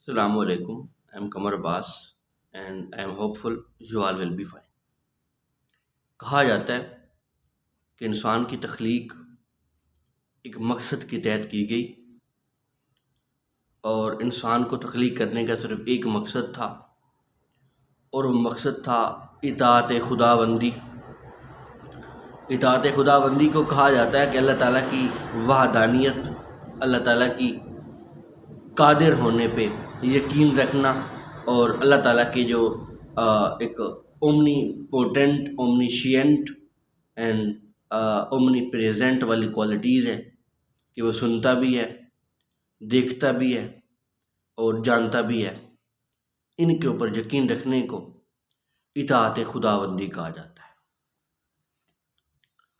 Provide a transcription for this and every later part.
Assalamu alaikum. I'm Kamar Abbas and I am hopeful you all will be fine. کہا جاتا ہے کہ انسان کی تخلیق ایک مقصد کے تحت کی گئی اور انسان کو تخلیق کرنے کا صرف ایک مقصد تھا اور وہ مقصد تھا اطاعت خداوندی. اطاعت خداوندی کو کہا جاتا ہے کہ اللہ تعالیٰ کی وحدانیت، اللہ تعالیٰ کی قادر ہونے پہ یقین رکھنا اور اللہ تعالیٰ کے جو ایک omnipotent, omniscient and omnipresent والی کوالٹیز ہے کہ وہ سنتا بھی ہے، دیکھتا بھی ہے اور جانتا بھی ہے. ان کے اوپر یقین رکھنے کو اطاعت خداوندی کہا جاتا ہے.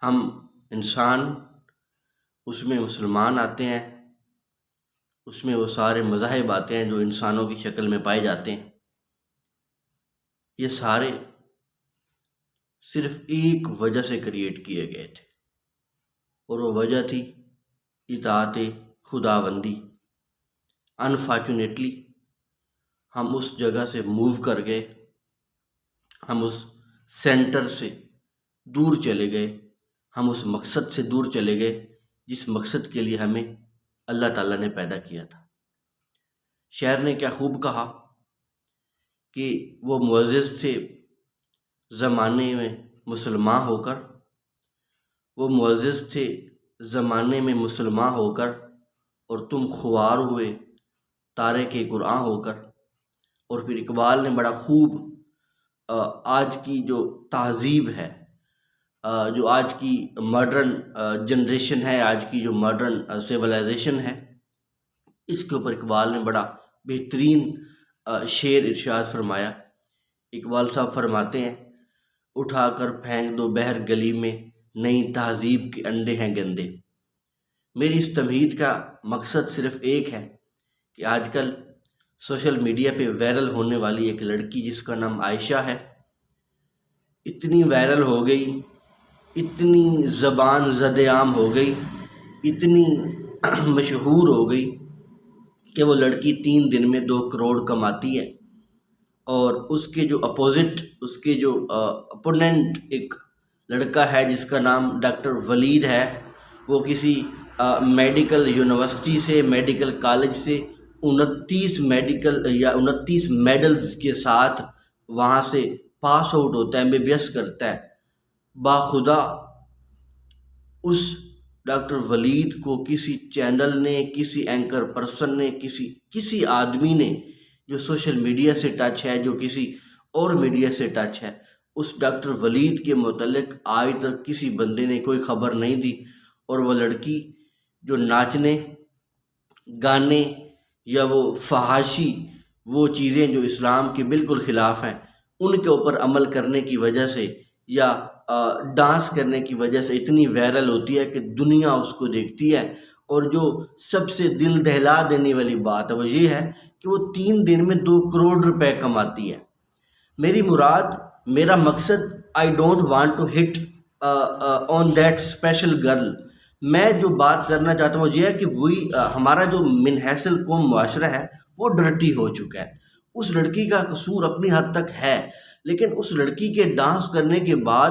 ہم انسان، اس میں مسلمان آتے ہیں، اس میں وہ سارے مذاہب آتے ہیں جو انسانوں کی شکل میں پائے جاتے ہیں. یہ سارے صرف ایک وجہ سے کریٹ کیے گئے تھے اور وہ وجہ تھی اطاعت خداوندی. انفارچونیٹلی ہم اس جگہ سے موو کر گئے، ہم اس سینٹر سے دور چلے گئے، ہم اس مقصد سے دور چلے گئے جس مقصد کے لیے ہمیں اللہ تعالیٰ نے پیدا کیا تھا. شاعر نے کیا خوب کہا کہ وہ معزز تھے زمانے میں مسلمان ہو کر، وہ معزز تھے زمانے میں مسلمان ہو کر، اور تم خوار ہوئے تارے کے قرآن ہو کر. اور پھر اقبال نے بڑا خوب آج کی جو تہذیب ہے، جو آج کی ماڈرن جنریشن ہے، آج کی جو ماڈرن سیولائزیشن ہے، اس کے اوپر اقبال نے بڑا بہترین شعر ارشاد فرمایا. اقبال صاحب فرماتے ہیں، اٹھا کر پھینک دو بہر گلی میں، نئی تہذیب کے انڈے ہیں گندے. میری اس تمہید کا مقصد صرف ایک ہے کہ آج کل سوشل میڈیا پہ وائرل ہونے والی ایک لڑکی جس کا نام عائشہ ہے، اتنی وائرل ہو گئی، اتنی زبان زد عام ہو گئی، اتنی مشہور ہو گئی کہ وہ لڑکی 3 دن میں 2 کروڑ کماتی ہے. اور اس کے جو اپوزٹ، اس کے جو اپوننٹ ایک لڑکا ہے جس کا نام ڈاکٹر ولید ہے، وہ کسی میڈیکل یونیورسٹی سے، میڈیکل کالج سے 29 میڈلز کے ساتھ وہاں سے پاس آؤٹ ہوتا ہے، MBBS کرتا ہے. باخدا اس ڈاکٹر ولید کو کسی چینل نے، کسی اینکر پرسن نے، کسی آدمی نے جو سوشل میڈیا سے ٹچ ہے، جو کسی اور میڈیا سے ٹچ ہے، اس ڈاکٹر ولید کے متعلق آج تک کسی بندے نے کوئی خبر نہیں دی. اور وہ لڑکی جو ناچنے، گانے یا وہ فحاشی، وہ چیزیں جو اسلام کے بالکل خلاف ہیں، ان کے اوپر عمل کرنے کی وجہ سے یا ڈانس کرنے کی وجہ سے اتنی وائرل ہوتی ہے کہ دنیا اس کو دیکھتی ہے. اور جو سب سے دل دہلا دینے والی بات ہے وہ یہ ہے کہ وہ 3 دن میں 2 کروڑ روپے کماتی ہے. میری مراد، میرا مقصد، I don't want to hit on that special girl. میں جو بات کرنا چاہتا ہوں یہ ہے کہ وہی ہمارا جو من حیث القوم معاشرہ ہے وہ ڈرٹی ہو چکا ہے. اس لڑکی کا قصور اپنی حد تک ہے، لیکن اس لڑکی کے ڈانس کرنے کے بعد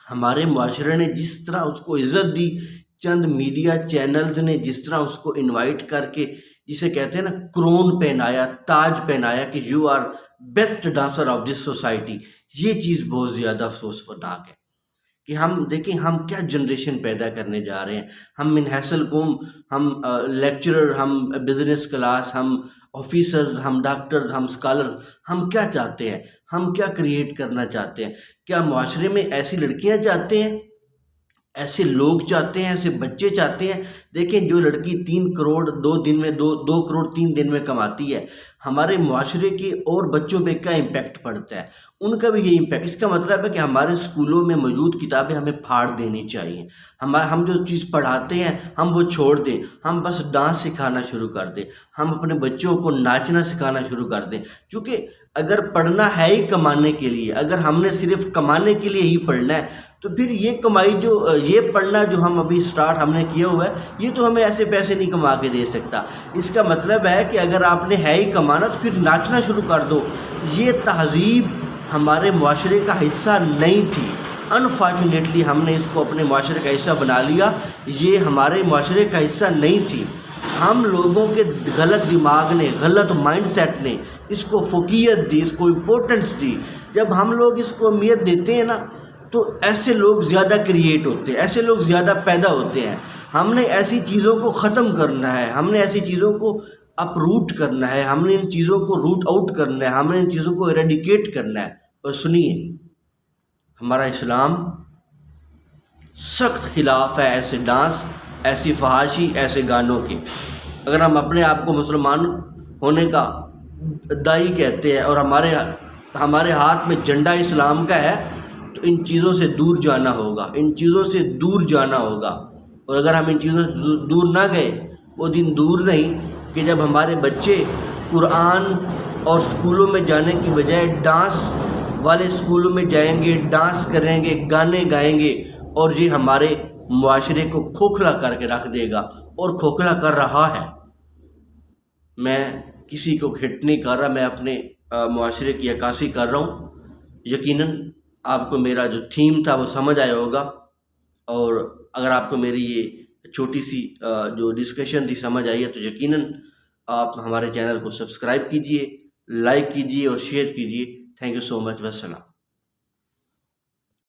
ہمارے معاشرے نے جس طرح اس کو عزت دی، چند میڈیا چینلز نے جس طرح اس کو انوائٹ کر کے، جسے کہتے ہیں نا، کرون پہنایا، تاج پہنایا کہ you are best dancer of this society. یہ چیز بہت زیادہ افسوسناک ہے کہ ہم دیکھیں ہم کیا جنریشن پیدا کرنے جا رہے ہیں. ہم من حیث القوم، ہم لیکچرر، ہم بزنس کلاس، ہم آفیسرز، ہم ڈاکٹرز، ہم اسکالرز، ہم کیا چاہتے ہیں؟ ہم کیا کریٹ کرنا چاہتے ہیں؟ کیا معاشرے میں ایسی لڑکیاں چاہتے ہیں، ایسے لوگ چاہتے ہیں، ایسے بچے چاہتے ہیں؟ دیکھیں جو لڑکی 3 کروڑ 2 دن میں 2 کروڑ 3 دن میں کماتی ہے، ہمارے معاشرے کے اور بچوں پہ کیا امپیکٹ پڑتا ہے؟ ان کا بھی یہ امپیکٹ. اس کا مطلب ہے کہ ہمارے اسکولوں میں موجود کتابیں ہمیں پھاڑ دینی چاہیے. ہم جو چیز پڑھاتے ہیں ہم وہ چھوڑ دیں، ہم بس ڈانس سکھانا شروع کر دیں، ہم اپنے بچوں کو ناچنا سکھانا شروع کر دیں. چونکہ اگر پڑھنا ہے ہی کمانے کے لیے، اگر ہم نے صرف کمانے کے لیے ہی پڑھنا ہے تو پھر یہ کمائی جو یہ پڑھنا جو ہم ابھی سٹارٹ ہم نے کیا ہوا ہے، یہ تو ہمیں ایسے پیسے نہیں کما کے دے سکتا. اس کا مطلب ہے کہ اگر آپ نے ہے ہی کمانا تو پھر ناچنا شروع کر دو. یہ تہذیب ہمارے معاشرے کا حصہ نہیں تھی. انفارچونیٹلی ہم نے اس کو اپنے معاشرے کا حصہ بنا لیا. یہ ہمارے معاشرے کا حصہ نہیں تھی. ہم لوگوں کے غلط دماغ نے، غلط مائنڈ سیٹ نے اس کو فوقیت دی، اس کو امپورٹنس دی. جب ہم لوگ اس کو اہمیت دیتے ہیں نا تو ایسے لوگ زیادہ کریٹ ہوتے ہیں، ایسے لوگ زیادہ پیدا ہوتے ہیں. ہم نے ایسی چیزوں کو ختم کرنا ہے، ہم نے ایسی چیزوں کو اپروٹ کرنا ہے، ہم نے ان چیزوں کو روٹ آؤٹ کرنا ہے، ہم نے ان چیزوں کو ایریڈیکیٹ کرنا ہے. اور سنیے، ہمارا اسلام سخت خلاف ہے ایسے ڈانس، ایسی فحاشی، ایسے گانوں کے. اگر ہم اپنے آپ کو مسلمان ہونے کا داعی کہتے ہیں اور ہمارے ہاتھ میں جھنڈا اسلام کا ہے تو ان چیزوں سے دور جانا ہوگا، ان چیزوں سے دور جانا ہوگا. اور اگر ہم ان چیزوں سے دور نہ گئے، وہ دن دور نہیں کہ جب ہمارے بچے قرآن اور اسکولوں میں جانے کی بجائے ڈانس والے اسکولوں میں جائیں گے، ڈانس کریں گے، گانے گائیں گے، اور یہ ہمارے معاشرے کو کھوکھلا کر کے رکھ دے گا، اور کھوکھلا کر رہا ہے. میں کسی کو ہٹ نہیں کر رہا، میں اپنے معاشرے کی عکاسی کر رہا ہوں. یقیناً آپ کو میرا جو تھیم تھا وہ سمجھ آیا ہوگا، اور اگر آپ کو میری یہ چھوٹی سی جو ڈسکشن تھی سمجھ آئی ہے تو یقیناً آپ ہمارے چینل کو سبسکرائب کیجئے، لائک کیجئے اور شیئر کیجئے. تھینک یو سو مچ. والسلام.